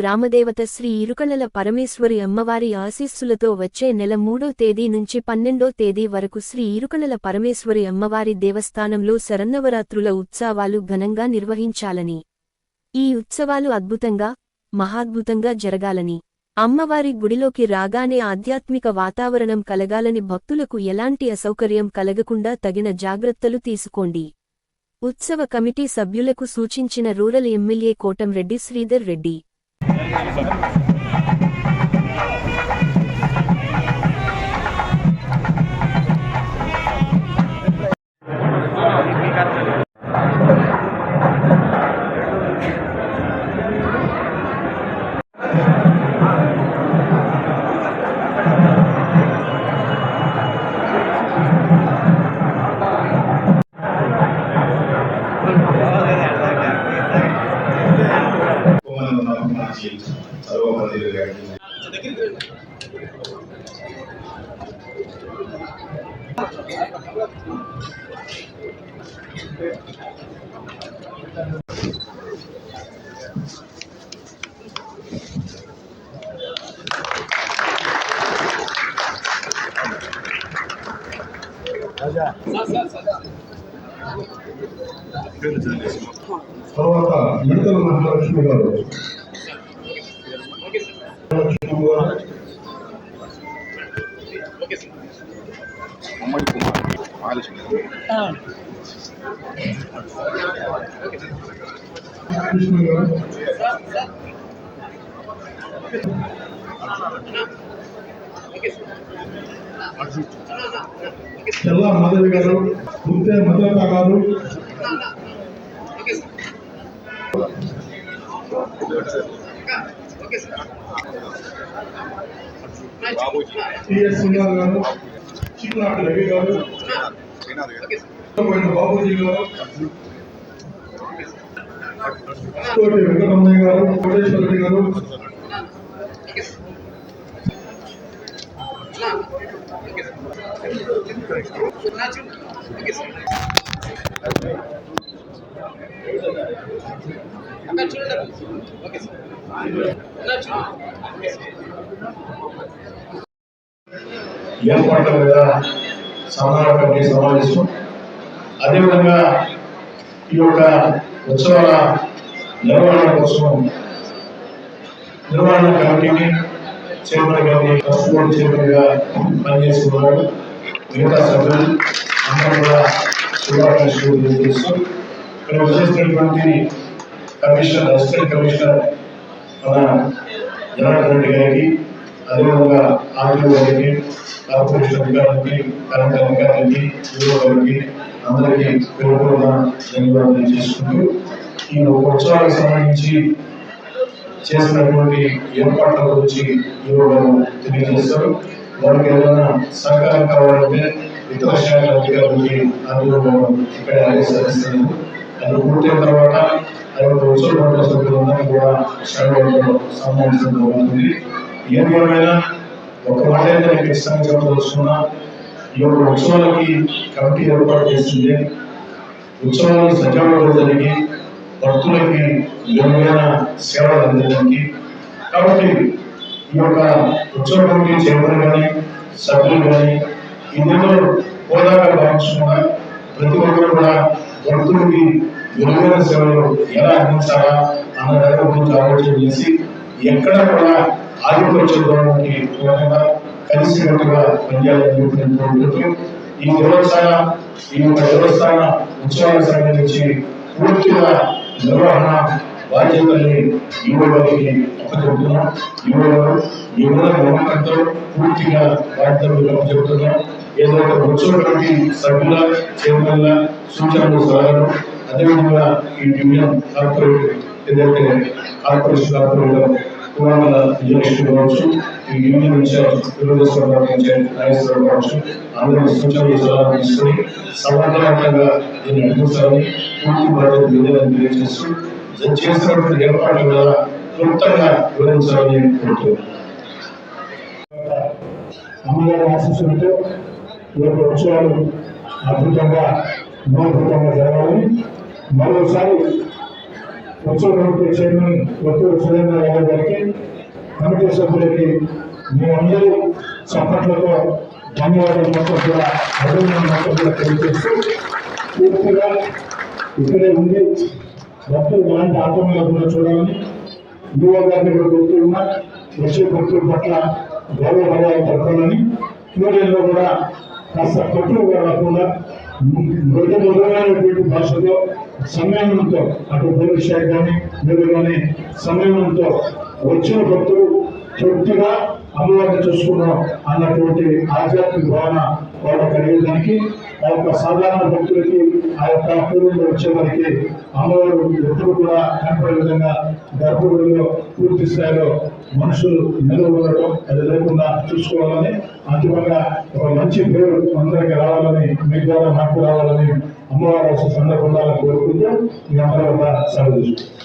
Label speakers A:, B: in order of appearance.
A: గ్రామదేవత శ్రీ ఇరుకలల పరమేశ్వరి అమ్మవారి ఆశీస్సులతో వచ్చే నెల 3వ తేదీ నుంచి 12వ తేదీ వరకు శ్రీ ఇరుకలల పరమేశ్వరి అమ్మవారి దేవస్థానంలో శరన్నవరాత్రుల ఉత్సవాలు ఘనంగా నిర్వహించాలని, ఈ ఉత్సవాలు అద్భుతంగా, మహాద్భుతంగా జరగాలని, అమ్మవారి గుడిలోకి రాగానే ఆధ్యాత్మిక వాతావరణం కలగాలని, భక్తులకు ఎలాంటి అసౌకర్యం కలగకుండా తగిన జాగ్రత్తలు తీసుకోండి. ఉత్సవ కమిటీ సభ్యులకు సూచించిన రూరల్ ఎమ్మెల్యే కోటంరెడ్డి శ్రీధర్ రెడ్డి.
B: తర్వాత మిడతల మహాలక్ష్మి గారు, కృష్ణ గారు, తెల్ల మాధవి గారు, ముత్తే మధురత గారు, టిఎస్ సింగార్ గారు, చిన్నాటి రవి గారు, బాబుజీ గారు, కోటి వెంకటరమణయ్య గారు, కోటేశ్వరరెడ్డి గారు, ఏర్పాట్ల మీద సమాధాన కమిటీ సమావేశం, అదేవిధంగా ఈ యొక్క ఉత్సవాల నిర్వహణ కోసం నిర్వహణ కమిటీని చైర్మన్ గారిని ట్రస్ట్ బోర్డు చైర్మన్ గా పనిచేస్తున్నారు. మిగతా సభ్యులు అందరూ కూడా శుభాకాంక్షలు తెలియజేస్తూ ఇక్కడ వచ్చేసినటువంటి కమిషనర్, అసిస్టెంట్ కమిషనర్ మన జనార్దన్ రెడ్డి గారికి, అదేవిధంగా ఆర్టీఓ గారికి, కార్పొరేషన్ అధికారులకి, కరెంట్ అధికారులకి, యూరో గారికి అందరికీ పేరున ధన్యవాదాలు చేసుకుంటూ ఈ ఉత్సవాలకు సంబంధించి చేసినటువంటి ఏర్పాట్ల గురించి యూరో గారు తెలియజేస్తారు. వారికి ఏదైనా సహకారం కావాలంటే ఇతర శాఖల అధికారులకి అందులో ఇక్కడ ఆదేశాలు అది పూర్తయిన తర్వాత ఉత్సవ మండల సభ్యులందరినీ కూడా శాఖలో సమావేశం జరుగుతుంది. ఏది ఏమైనా ఒక మాట అయితే నేను ఖచ్చితంగా చెప్పదలుచుకున్నా, ఈ యొక్క ఉత్సవాలకి కమిటీ ఏర్పాటు చేసింది ఉత్సవాలు సజావుగా జరిగి భక్తులకి మెరుగైన సేవలు అందించడానికి. కాబట్టి ఈ యొక్క ఉత్సవ కమిటీ చైర్మన్ కానీ సభ్యులు కానీ ఇందులో హోదాగా భావించకుండా ప్రతి ఒక్కరు కూడా భక్తులకి మెరుగైన సేవలు ఎలా అందించాలా అన్న దాని గురించి ఆలోచన చేసి ఎక్కడ కూడా ఆధిపత్యానికి పోకుండా కలిసికట్టుగా పనిచేయాలని చెప్పినట్టు ఈ దేవస్థాన ఉత్సవాలకు సంబంధించి పూర్తిగా నిర్వహణ బాధ్యతల్ని యువకులకి అప్పచెప్తున్నాం. యువకుల నమ్మకంతో పూర్తిగా బాధ్యతలు అప్పచెప్తున్నాం. ఏదైతే ఉత్సవానికి సభ్యుల చైర్మన్ల సూచనలు సలహాలు, అదేవిధంగా ఈ డివిజన్ కార్పొరేట్ ఏదైతే కార్పొరేటర్ కుమారుల విజయలక్ష్మి కావచ్చు, ఈ డివిజన్ ఇన్ఛార్జ్ తెలుగుదేశం నాగేశ్వరరావు కావచ్చు, అందరూ సూచనలు సలహాలు తీసుకొని సమర్థవంతంగా దీన్ని నడిపిస్తారని పూర్తి బాధ్యత లేదని తెలియజేస్తూ చేసినటువంటి ఏర్పాట్ల ద్వారా క్లుప్తంగా వివరించాలని కోరుతున్నాను. అమ్మగారి ఆశీస్సులతో ఈ యొక్క ఉత్సవాలు అద్భుతంగా జరగాలని మరోసారి
C: ఉత్సవ కమిటీ చైర్మన్ కొత్తూరు సురేంద్ర యాదవ్ గారికి, కమిటీ సభ్యులకి మీ అందరూ చప్పట్లతో ధన్యవాదాలు మొత్తం కూడా అభినందన మొత్తం కూడా తెలియజేస్తూ పూర్తిగా ఇక్కడే ఉండి భక్తులు ఎలాంటి ఆటంకాలు కూడా చూడాలని యువ గారిని కూడా గుర్తు ఉన్నా వచ్చే భక్తుల పట్ల గౌరవ మర్యాద జరపాలని క్యూరియన్లో కూడా కాస్త కొట్టుకు కాకుండా మృదుమైనటువంటి భాషలో సంయమనంతో అటు పోలీస్ శాఖ కానీ మీరు కానీ సంయమనంతో వచ్చిన భక్తులు తృప్తిగా అమ్మవారిని చూసుకున్నాం అన్నటువంటి ఆధ్యాత్మిక భావన వాళ్ళ కలిగేదానికి ఆ యొక్క సాధారణ భక్తులకి ఆ యొక్క పూర్వంలో వచ్చేవారికి అమ్మవారు ఎప్పుడు కూడా కనపడే విధంగా గర్భగుడిలో పూర్తి స్థాయిలో మనుషులు నిలబడటం అది లేకుండా చూసుకోవాలని, అంతిమంగా ఒక మంచి పేరు అందరికీ రావాలని, మీ ద్వారా నాకు రావాలని అమ్మవారి సందర్భంగా కోరుకుంటూ మీ అందరూ కూడా సెలవు తీసుకుంటాం.